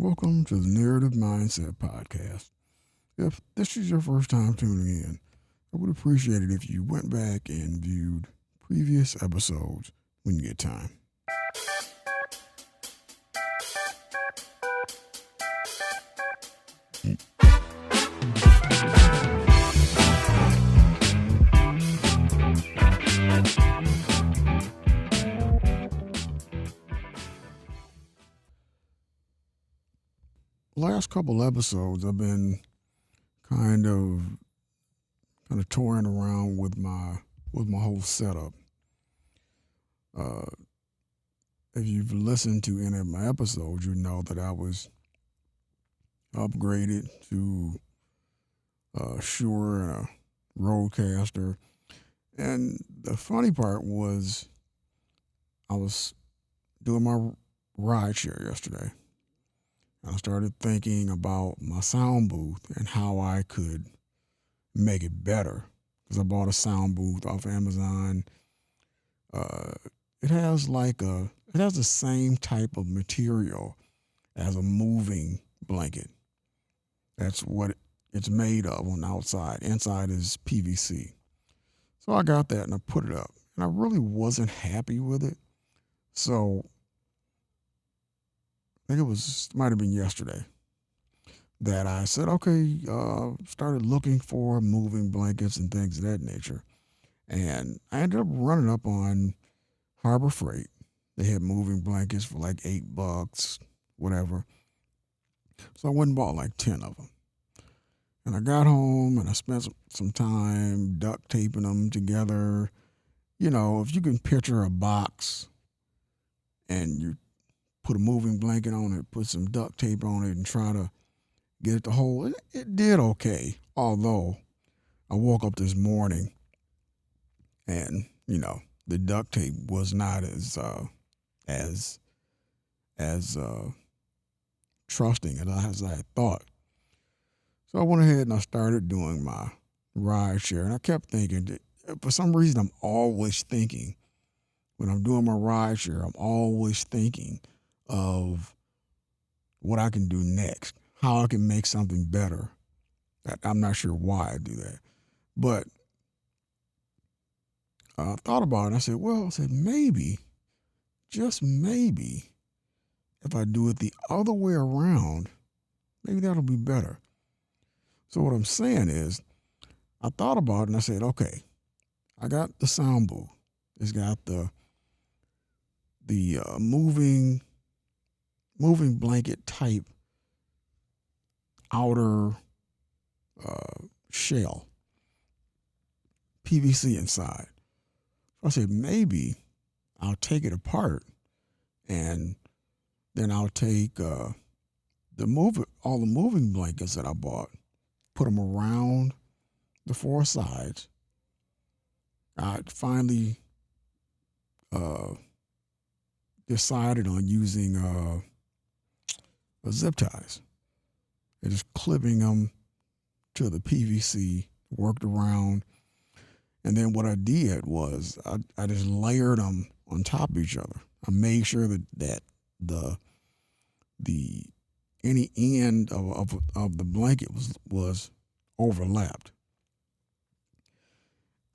Welcome to the Narrative Mindset Podcast. If this is your first time tuning in, I would appreciate it if you went back and viewed previous episodes when you get time. Last couple episodes, I've been kind of toying around with my whole setup. Uh, if you've listened to any of my episodes, you know that I was upgraded to Shure and a Rodecaster. And the funny part was, I was doing my ride share yesterday. I started thinking about my sound booth and how I could make it better. Because I bought a sound booth off Amazon. Uh, it has the same type of material as a moving blanket. That's what it's made of on the outside. Inside is PVC. So I got that and I put it up. And I really wasn't happy with it. So I think might have been yesterday that I said, okay, started looking for moving blankets and things of that nature. And I ended up running up on Harbor Freight. They had moving blankets for like $8, whatever. So I went and bought like 10 of them. And I got home and I spent some time duct taping them together. You know, if you can picture a box and you put a moving blanket on it, put some duct tape on it, and try to get it to hold. It did okay, although I woke up this morning and, the duct tape was not as trusting as I had thought. So I went ahead and I started doing my ride share, and I kept thinking that for some reason I'm always thinking when I'm doing my ride share, I'm always thinking of what I can do next, how I can make something better. I'm not sure why I do that. But I thought about it and I said, maybe, just maybe, if I do it the other way around, maybe that'll be better. So what I'm saying is, I thought about it and I said, okay, I got the sound booth. It's got the moving blanket type outer shell, PVC inside. So I said, maybe I'll take it apart and then I'll take all the moving blankets that I bought, put them around the four sides. I finally decided on using zip ties and just clipping them to the PVC, worked around. And then what I did was I just layered them on top of each other. I made sure that the any end of the blanket was overlapped.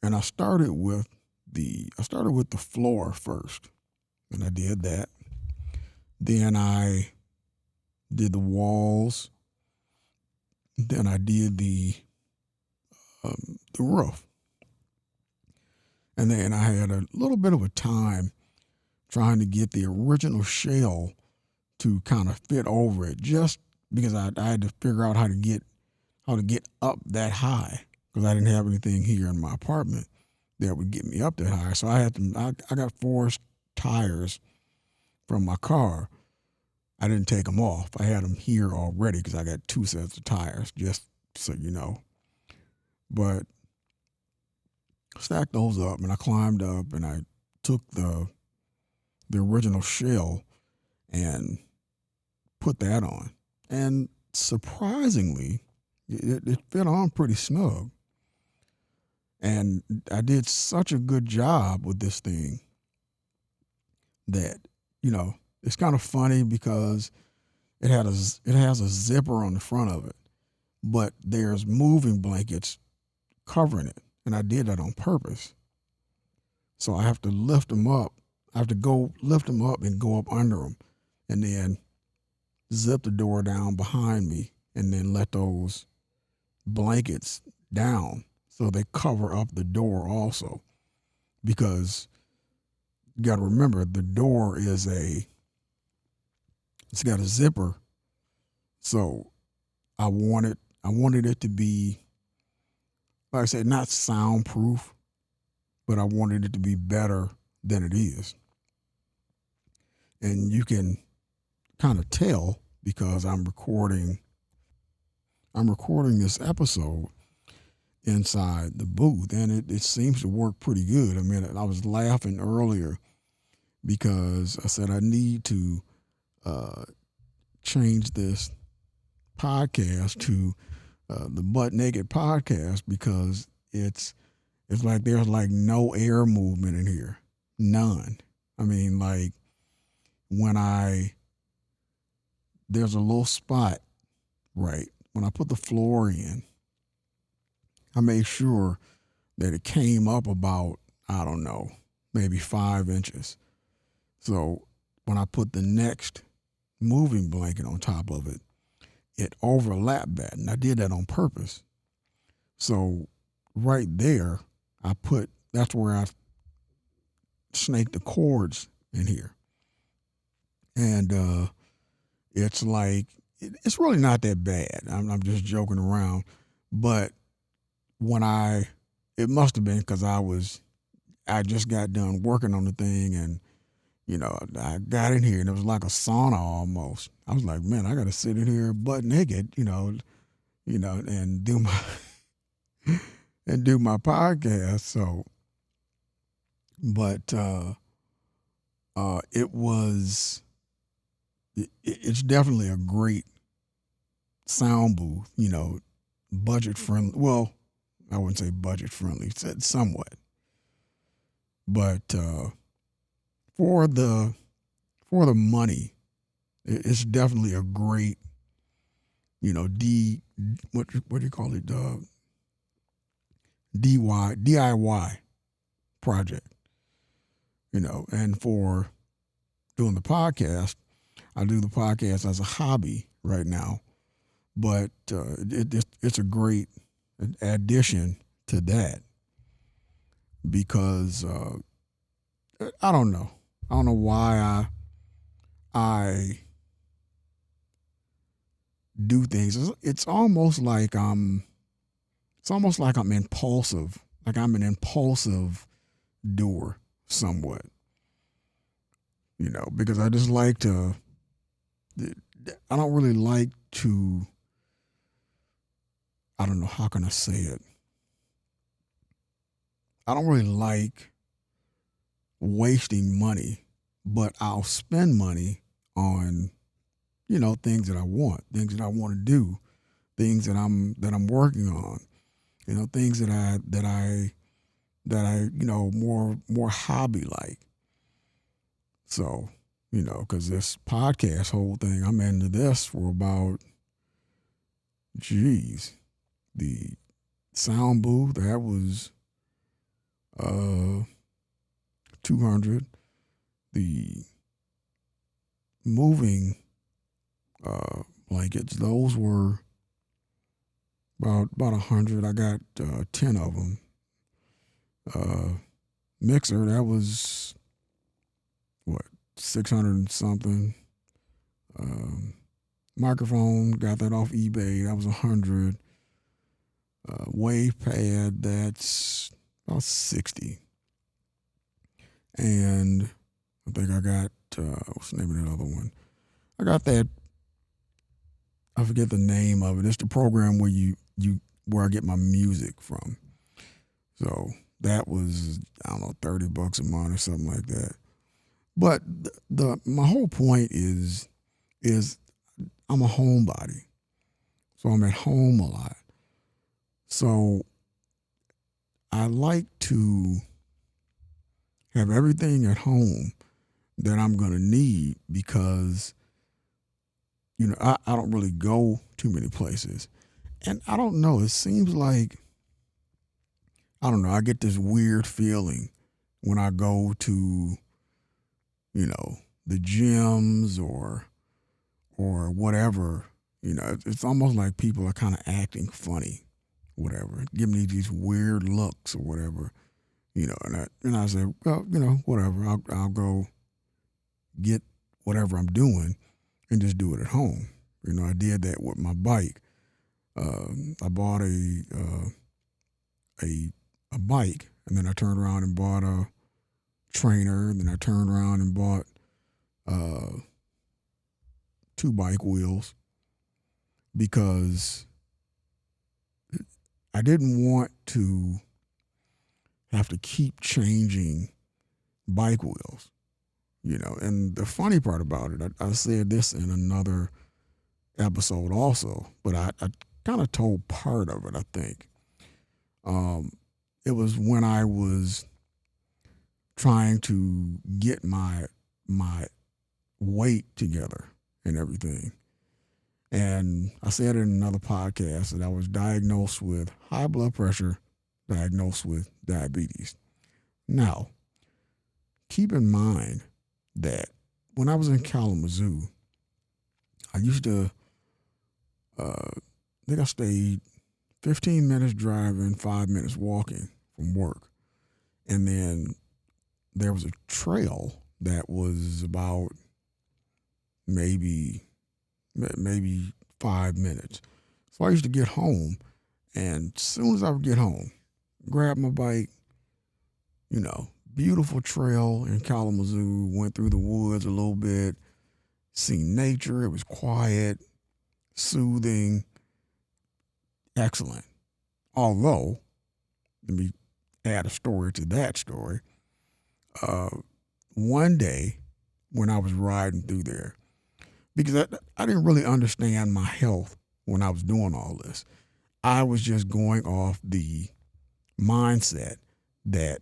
And I started with the floor first. And I did that. Then I did the walls. Then I did the roof. And then I had a little bit of a time trying to get the original shell to kind of fit over it, just because I had to figure out how to get up that high, because I didn't have anything here in my apartment that would get me up that high. So I got forced tires from my car. I didn't take them off. I had them here already because I got 2 sets of tires, just so you know. But stacked those up, and I climbed up, and I took the original shell and put that on. And surprisingly, it fit on pretty snug. And I did such a good job with this thing that, it's kind of funny because it has a zipper on the front of it, but there's moving blankets covering it, and I did that on purpose. So I have to lift them up. I have to go lift them up and go up under them, and then zip the door down behind me, and then let those blankets down so they cover up the door also. Because you got to remember the door it's got a zipper, so I wanted it to be, like I said, not soundproof, but I wanted it to be better than it is. And you can kind of tell because I'm recording this episode inside the booth, and it seems to work pretty good. I mean, I was laughing earlier because I said I need to uh, change this podcast to the Butt Naked Podcast because it's like there's like no air movement in here, none. I mean, like when I there's a little spot right when I put the floor in, I made sure that it came up about, I don't know, maybe 5 inches. So when I put the next moving blanket on top of it, it overlapped that. And I did that on purpose. So right there, that's where I snaked the cords in here. And it's like, it's really not that bad. I'm just joking around. But it must have been because I just got done working on the thing, and I got in here and it was like a sauna almost. I was like, man, I got to sit in here butt naked, and do my and do my podcast. So, but it's definitely a great sound booth. Budget friendly. Well, I wouldn't say budget friendly, somewhat, but for the money, it's definitely a great, what do you call it? DIY project. And for doing the podcast, I do the podcast as a hobby right now, but it's a great addition to that because I don't know. I don't know why I do things. It's almost like I'm impulsive. Like I'm an impulsive doer somewhat. Because I just like to. I don't really like to. I don't know how can I say it. I don't really like wasting money, but I'll spend money on things that I want, things that I want to do, things that I'm working on, things that I more hobby like. So, because this podcast whole thing, I'm into this for about, the sound booth, that was uh 200. The moving blankets, those were about 100. I got 10 of them. Mixer, that was what, 600 and something. Microphone, got that off eBay. That was 100. Wave pad, that's about 60. And I think I got what's the name of that other one? I got that. I forget the name of it. It's the program where I get my music from. So that was, I don't know, $30 a month or something like that. But my whole point is I'm a homebody, so I'm at home a lot. So I like to have everything at home that I'm gonna need because I don't really go too many places. And I don't know, it seems like, I don't know, I get this weird feeling when I go to, you know, the gyms or whatever. It's almost like people are kind of acting funny, whatever, giving me these weird looks or whatever. And I say, well, whatever. I'll go get whatever I'm doing and just do it at home. I did that with my bike. I bought a a bike, and then I turned around and bought a trainer, and then I turned around and bought uh, two bike wheels because I didn't want to have to keep changing bike wheels. And the funny part about it, I said this in another episode also, but I kind of told part of it, I think. Um, it was when I was trying to get my weight together and everything. And I said in another podcast that I was diagnosed with high blood pressure, diagnosed with diabetes. Now, keep in mind that when I was in Kalamazoo, I used to, I think I stayed 15 minutes driving, 5 minutes walking from work. And then there was a trail that was about maybe 5 minutes. So I used to get home, and as soon as I would get home, grab my bike, beautiful trail in Kalamazoo, went through the woods a little bit, seen nature. It was quiet, soothing, excellent. Although, let me add a story to that story. Uh, One day when I was riding through there, because I didn't really understand my health when I was doing all this. I was just going off the mindset that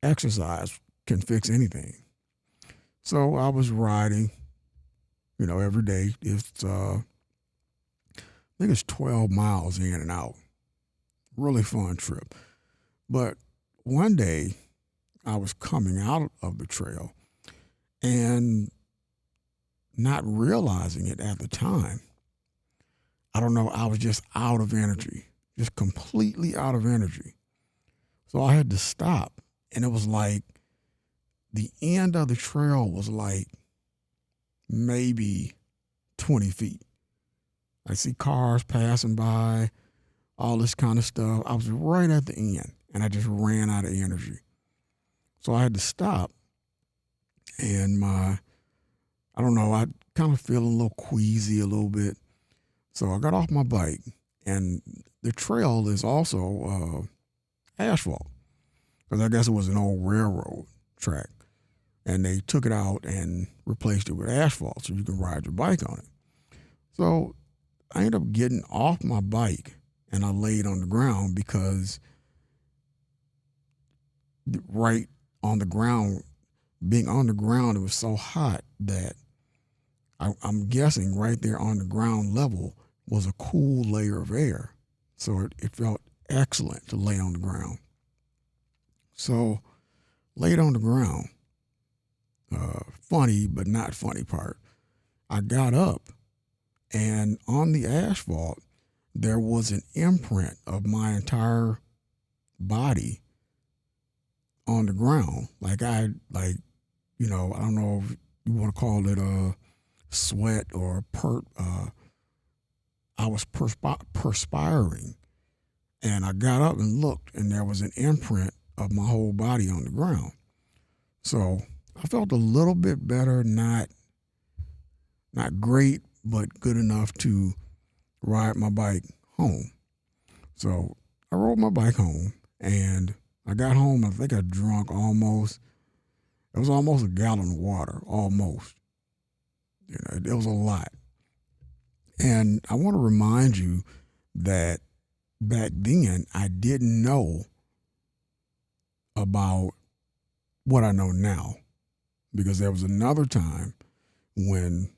exercise can fix anything. So I was riding, every day. I think it's 12 miles in and out. Really fun trip. But one day I was coming out of the trail and not realizing it at the time. I don't know, I was just out of energy, just completely out of energy. So I had to stop. And it was like the end of the trail was like maybe 20 feet. I see cars passing by, all this kind of stuff. I was right at the end and I just ran out of energy. So I had to stop. And I don't know, I kind of feeling a little queasy a little bit. So I got off my bike, and the trail is also asphalt, because I guess it was an old railroad track, and they took it out and replaced it with asphalt so you can ride your bike on it. So I ended up getting off my bike and I laid on the ground because right on the ground, being on the ground, it was so hot that I'm guessing right there on the ground level was a cool layer of air. So it felt excellent to lay on the ground. So laid on the ground. Funny but not funny part. I got up, and on the asphalt there was an imprint of my entire body on the ground. I don't know if you want to call it a sweat or I was perspiring, and I got up and looked, and there was an imprint of my whole body on the ground. So I felt a little bit better, not great, but good enough to ride my bike home. So I rode my bike home, and I got home. I think I drunk it was almost a gallon of water, almost. It was a lot. And I want to remind you that back then I didn't know about what I know now, because there was another time when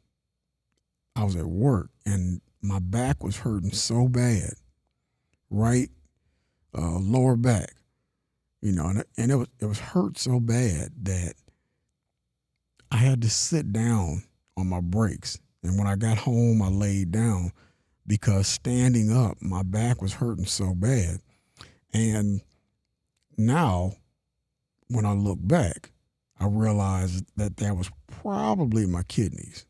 I was at work and my back was hurting so bad, right? Lower back, and it was hurt so bad that I had to sit down on my breaks. And when I got home, I laid down because standing up, my back was hurting so bad. And now, when I look back, I realized that was probably my kidneys.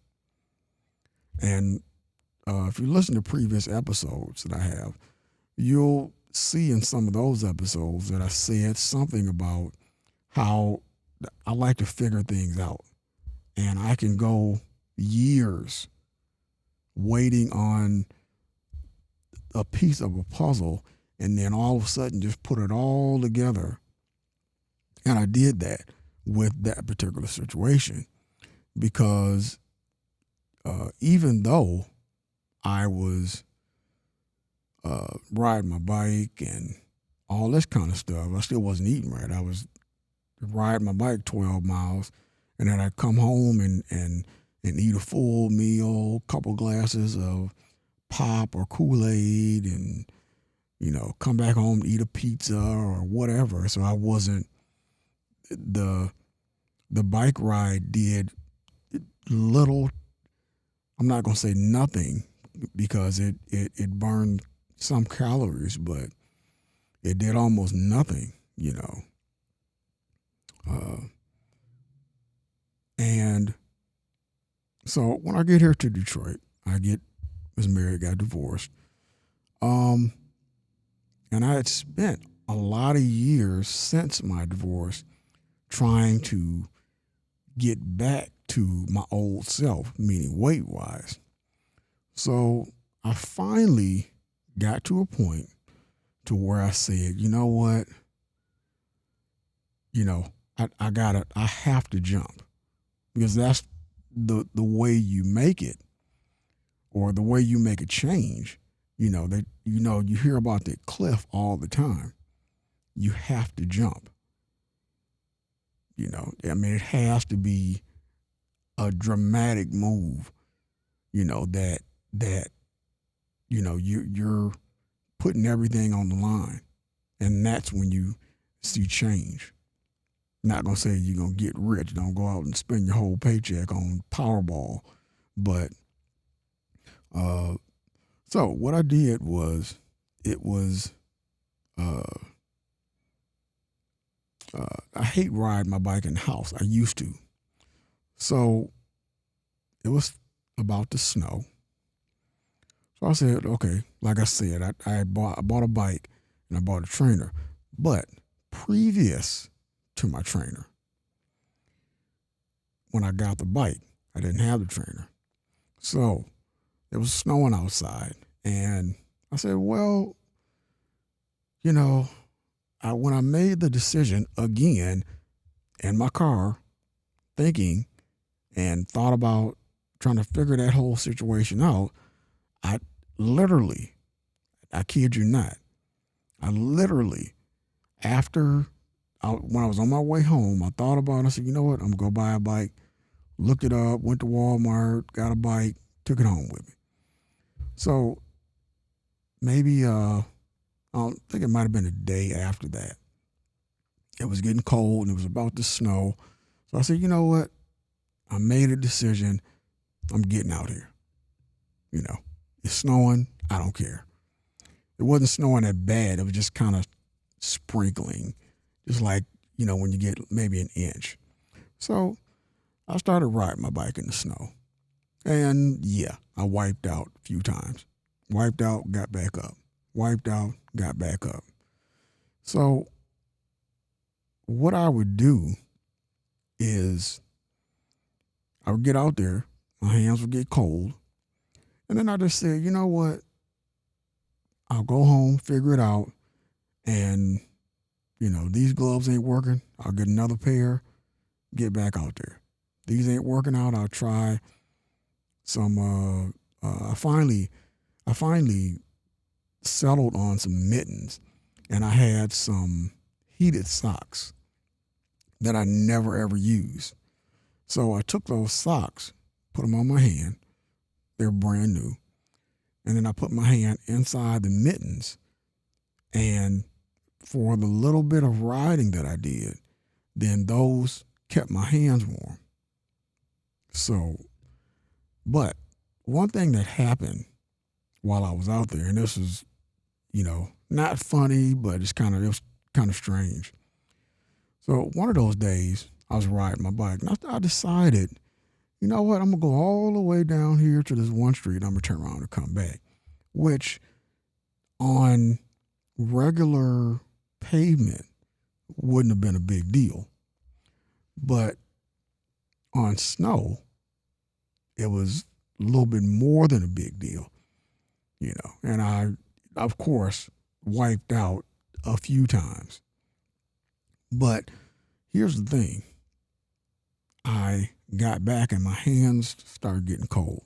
And if you listen to previous episodes that I have, you'll see in some of those episodes that I said something about how I like to figure things out. And I can go years waiting on a piece of a puzzle and then all of a sudden just put it all together. And I did that with that particular situation because even though I was riding my bike and all this kind of stuff, I still wasn't eating right. I was riding my bike 12 miles and then I'd come home and eat a full meal, couple glasses of pop or Kool-Aid and, come back home, eat a pizza or whatever. So I wasn't, the bike ride did little, I'm not going to say nothing because it burned some calories, but it did almost nothing, and so when I get here to Detroit, was married, got divorced, and I had spent a lot of years since my divorce trying to get back to my old self, meaning weight wise. So I finally got to a point to where I said, you know what? I have to jump because that's the way you make it or the way you make a change. You hear about that cliff all the time. You have to jump. It has to be a dramatic move, that you're putting everything on the line. And that's when you see change. Not gonna say you're gonna get rich. Don't go out and spend your whole paycheck on Powerball. But so what I did was it was I hate riding my bike in the house. I used to. So it was about to snow. So I said, okay, like I said, I bought a bike and I bought a trainer. But previous to my trainer, when I got the bike, I didn't have the trainer. So it was snowing outside. And I said, well, when I made the decision again in my car, thinking and thought about trying to figure that whole situation out, I literally, I kid you not, I literally, when I was on my way home, I thought about it. I said, you know what? I'm going to go buy a bike. Looked it up, went to Walmart, got a bike, took it home with me. So maybe, I don't think it might have been a day after that. It was getting cold and it was about to snow. So I said, you know what? I made a decision. I'm getting out here. It's snowing. I don't care. It wasn't snowing that bad. It was just kind of sprinkling, just like, when you get maybe an inch. So I started riding my bike in the snow. And yeah, I wiped out a few times. Wiped out, got back up. Wiped out, got back up. So what I would do is I would get out there, my hands would get cold, and then I just said, you know what? I'll go home, figure it out, and, these gloves ain't working. I'll get another pair, get back out there. These ain't working out. I'll try some, I finally settled on some mittens, and I had some heated socks that I never ever used. So I took those socks, put them on my hand, They're brand new. And then I put my hand inside the mittens, and for the little bit of riding that I did, then those kept my hands warm. So, but one thing that happened while I was out there, and this is, not funny, but it was kind of strange. So one of those days, I was riding my bike, and I decided, you know what, I'm gonna go all the way down here to this one street. I'm gonna turn around and come back, which on regular pavement wouldn't have been a big deal, but on snow, it was a little bit more than a big deal, And I, of course, wiped out a few times. But here's the thing. I got back and my hands started getting cold.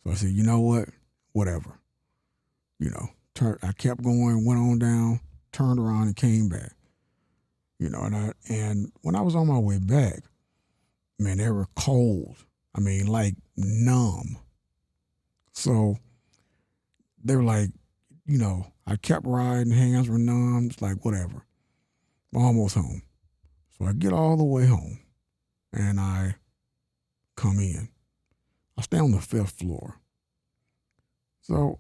So I said, you know what? Whatever. I kept going, went on down, turned around and came back. And when I was on my way back, man, they were cold. I mean, like numb. So they were like, I kept riding, hands were numb, it's like whatever. Almost home. So I get all the way home and I come in. I stay on the 5th floor. So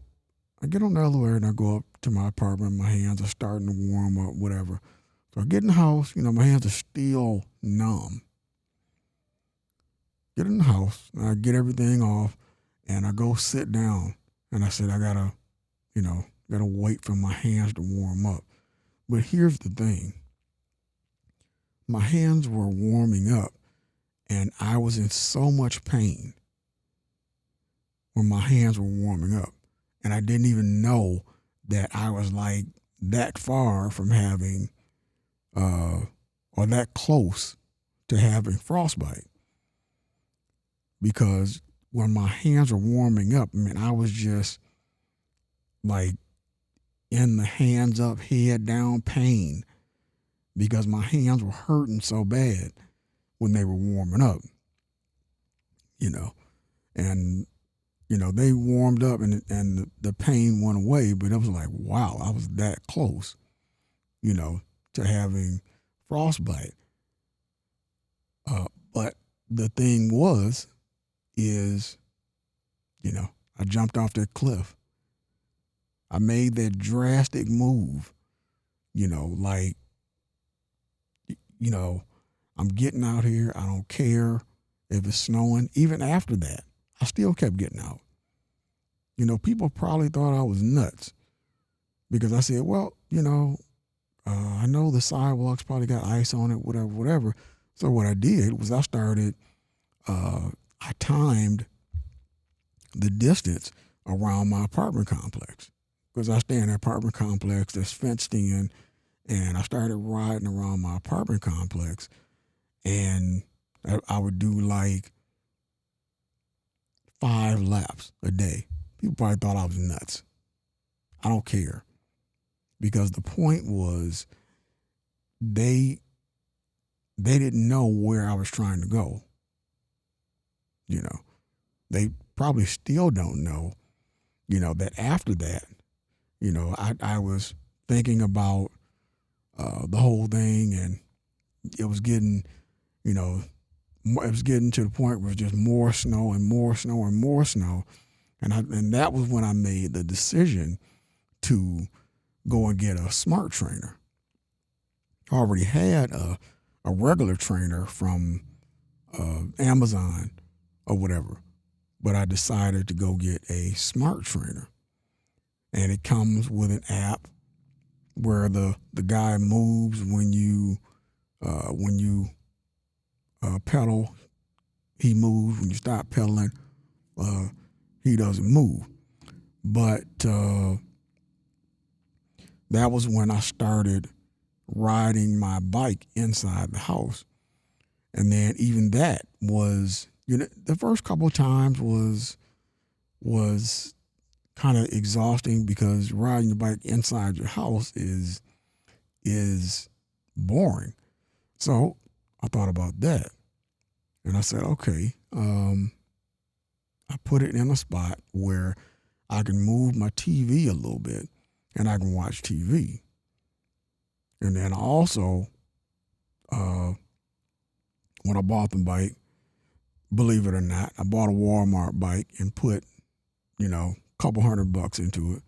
I get on the elevator and I go up to my apartment. My hands are starting to warm up, whatever. So I get in the house, my hands are still numb. Get in the house, and I get everything off, and I go sit down. And I said, I gotta wait for my hands to warm up. But here's the thing. My hands were warming up, and I was in so much pain when my hands were warming up. And I didn't even know that I was like that far from having, or that close to having frostbite. Because when my hands were warming up, I was just like in the hands up, head down pain because my hands were hurting so bad when they were warming up, and, they warmed up and the pain went away, but it was like, wow, I was that close, to having frostbite. But the thing is, I jumped off that cliff. I made that drastic move, like, I'm getting out here. I don't care if it's snowing. Even after that, I still kept getting out. People probably thought I was nuts because I said, well, I know the sidewalks probably got ice on it, whatever. So what I did was I timed the distance around my apartment complex because I stay in an apartment complex that's fenced in, and I started riding around my apartment complex, and I would do like 5 laps a day. People probably thought I was nuts. I don't care because the point was they didn't know where I was trying to go. They probably still don't know, that after that, I was thinking about the whole thing, and it was getting, it was getting to the point where it was just more snow and more snow and more snow. And that was when I made the decision to go and get a smart trainer. I already had a regular trainer from Amazon or whatever, but I decided to go get a smart trainer. And it comes with an app where the guy moves when you pedal. He moves when you stop pedaling. He doesn't move. But that was when I started riding my bike inside the house. And then even that was, the first couple of times was kind of exhausting because riding your bike inside your house is boring. So I thought about that. And I said, okay, I I put it in a spot where I can move my TV a little bit and I can watch TV. And then also, uh, when I bought the bike, believe it or not, I bought a Walmart bike and put, a couple $100 into it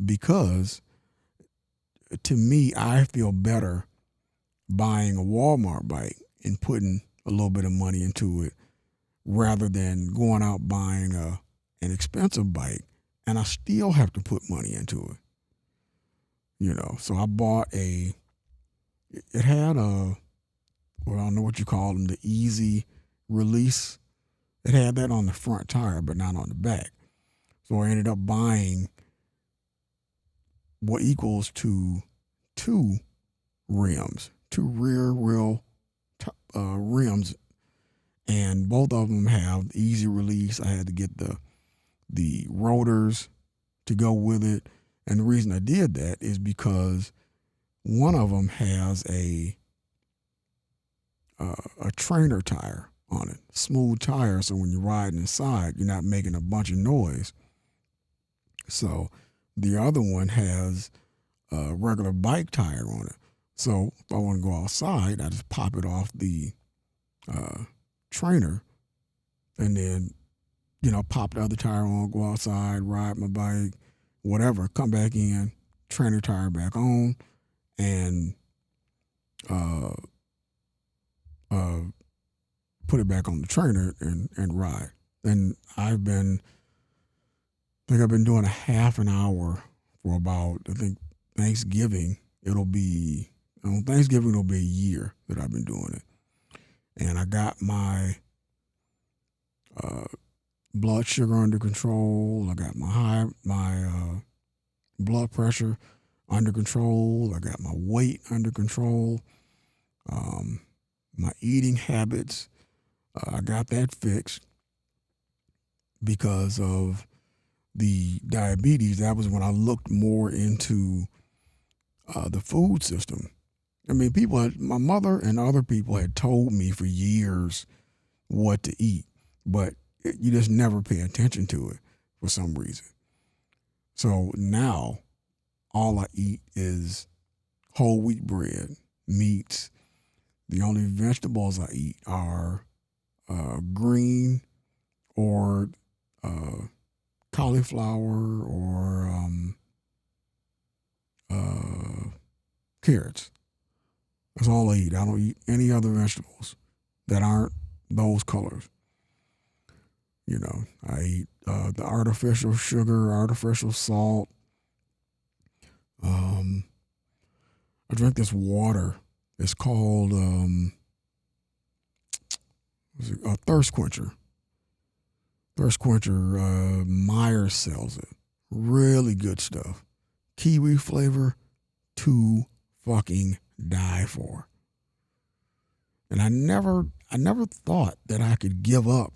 because to me, I feel better buying a Walmart bike and putting a little bit of money into it rather than going out buying an expensive bike and I still have to put money into it. So I bought it had I don't know what you call them, the easy release. It had that on the front tire, but not on the back. So I ended up buying what equals to two rims, two rear wheel rims, and both of them have easy release. I had to get the rotors to go with it, and the reason I did that is because one of them has a trainer tire on it, smooth tire, so when you're riding inside, you're not making a bunch of noise. So the other one has a regular bike tire on it. So if I want to go outside, I just pop it off the trainer and then, pop the other tire on, go outside, ride my bike, whatever, come back in, trainer tire back on, and put it back on the trainer and ride. And I've been doing a half an hour for about, I think, Thanksgiving. On Thanksgiving, it'll be a year that I've been doing it. And I got my blood sugar under control. I got my blood pressure under control. I got my weight under control. My eating habits, I got that fixed because of the diabetes. That was when I looked more into the food system. I mean, my mother and other people had told me for years what to eat, but you just never pay attention to it for some reason. So now all I eat is whole wheat bread, meats. The only vegetables I eat are green or cauliflower or carrots. That's all I eat. I don't eat any other vegetables that aren't those colors. I eat the artificial sugar, artificial salt. I drink this water. It's called a thirst quencher. Thirst quencher, Myers sells it. Really good stuff. Kiwi flavor, to fucking die for. And I never thought that I could give up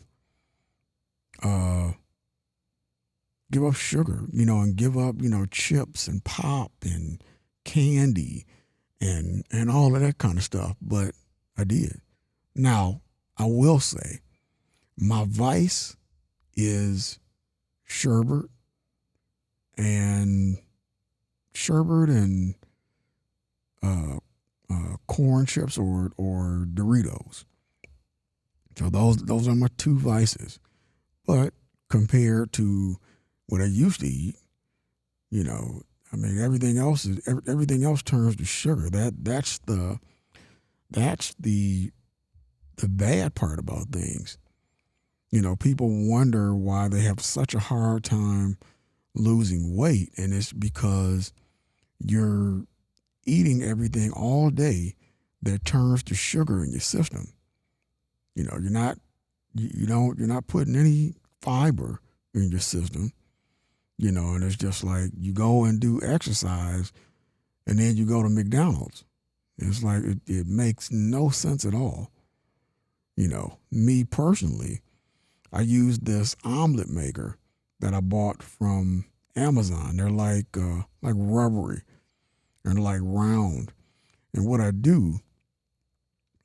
sugar, and give up, chips and pop and candy and all of that kind of stuff. But I did. Now, I will say my vice is sherbet and corn chips or Doritos. So those are my two vices. But compared to what I used to eat, everything else turns to sugar. That's the bad part about things. People wonder why they have such a hard time losing weight, and it's because you're eating everything all day that turns to sugar in your system. You're not putting any fiber in your system. And it's just like you go and do exercise and then you go to McDonald's. It's like it makes no sense at all. Me personally, I use this omelet maker that I bought from Amazon. They're like rubbery and like round. And what I do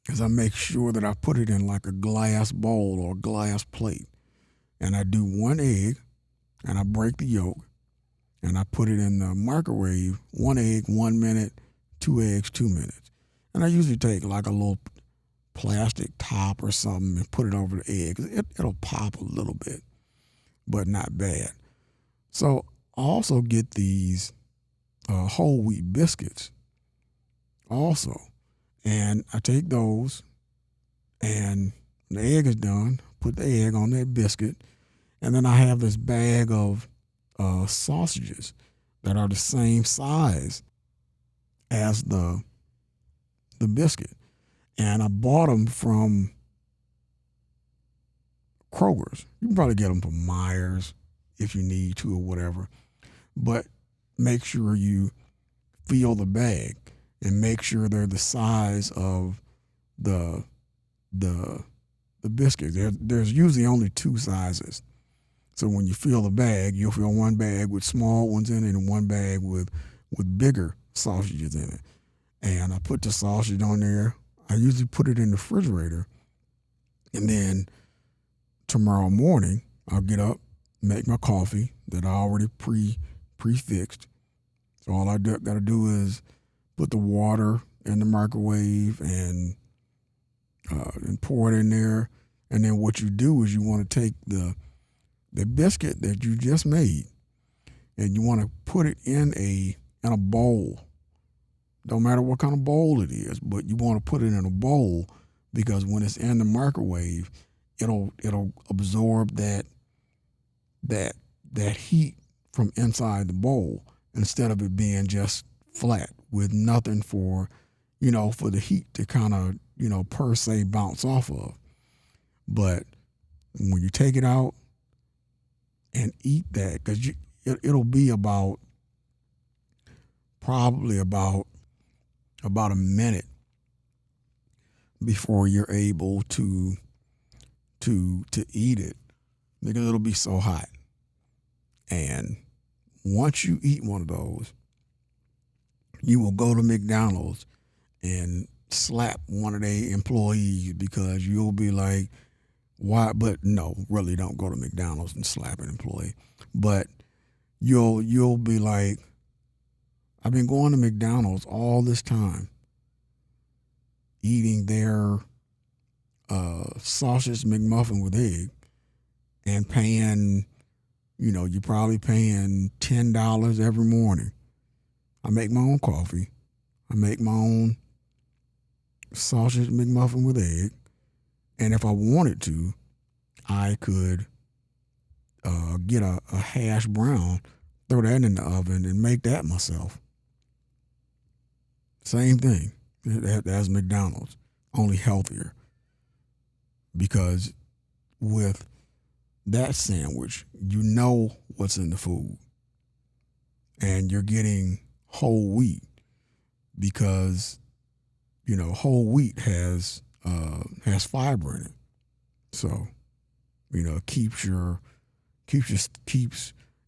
is I make sure that I put it in like a glass bowl or a glass plate. and I do 1 egg, and I break the yolk, and I put it in the microwave. 1 egg, 1 minute, 2 eggs, 2 minutes. And I usually take like a little plastic top or something and put it over the egg. It'll pop a little bit, but not bad. So I also get these whole wheat biscuits also. And I take those, and the egg is done, put the egg on that biscuit, and then I have this bag of sausages that are the same size as the biscuit. And I bought them from Kroger's. You can probably get them from Myers if you need to or whatever. But make sure you feel the bag and make sure they're the size of the the biscuits. There's usually only 2 sizes. So when you fill the bag, you'll fill one bag with small ones in it and one bag with bigger sausages in it. And I put the sausage on there. I usually put it in the refrigerator. And then tomorrow morning, I'll get up, make my coffee that I already prefixed. So all I got to do is put the water in the microwave and pour it in there. And then what you do is you want to take the biscuit that you just made, and you want to put it in a bowl. Don't matter what kind of bowl it is, but you want to put it in a bowl because when it's in the microwave, it'll absorb that heat from inside the bowl instead of it being just flat with nothing for the heat to kind of per se bounce off of. But when you take it out and eat that, because it'll be probably about a minute before you're able to eat it, because it'll be so hot. And once you eat one of those, you will go to McDonald's and slap one of their employees because you'll be like, why? But no, really don't go to McDonald's and slap an employee. But you'll be like, I've been going to McDonald's all this time, eating their sausage McMuffin with egg, and paying, you're probably paying $10 every morning. I make my own coffee. I make my own sausage McMuffin with egg. And if I wanted to, I could get a hash brown, throw that in the oven, and make that myself. Same thing as McDonald's, only healthier. Because with that sandwich, you know what's in the food. And you're getting whole wheat because, whole wheat has fiber in it. So, keeps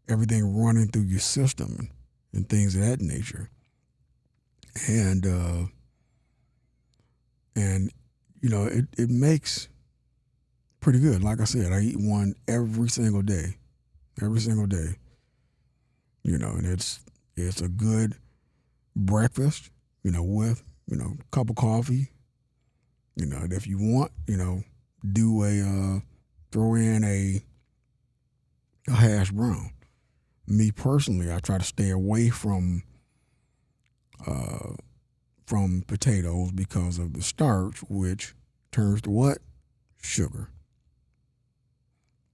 everything running through your system and things of that nature. And it makes pretty good. Like I said, I eat one every single day. And it's a good breakfast, with, a cup of coffee. And if you want, do throw in a hash brown. Me personally, I try to stay away from potatoes because of the starch, which turns to what? Sugar.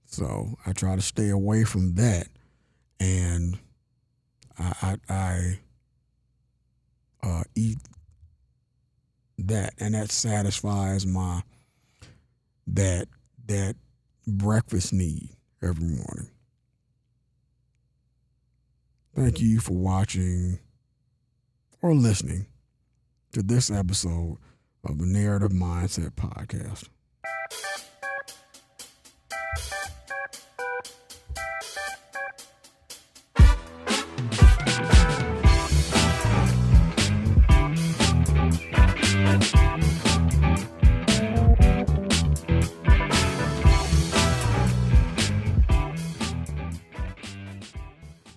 So I try to stay away from that, and I eat that, and that satisfies my that breakfast need every morning. Thank you for watching or listening to this episode of the Narrative Mindset Podcast.